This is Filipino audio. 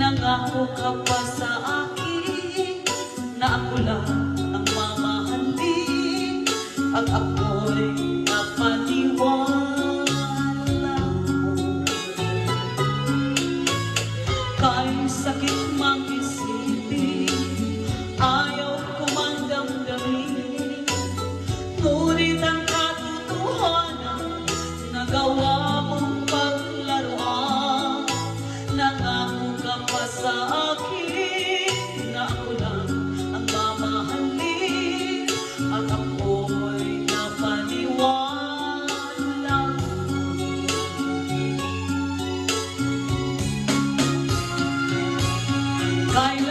Nangako ka pa sa akin na ako lang ang mamahalin at ako'y napaniwala mo. Kahit sakit mang isipin, ayaw ko man damdamin, ngunit ang katotohanan nagawa mong paglaruan. Nangako ka pa sa akin na ako lang ang mamahalin at ako'y napaniwala. Kailan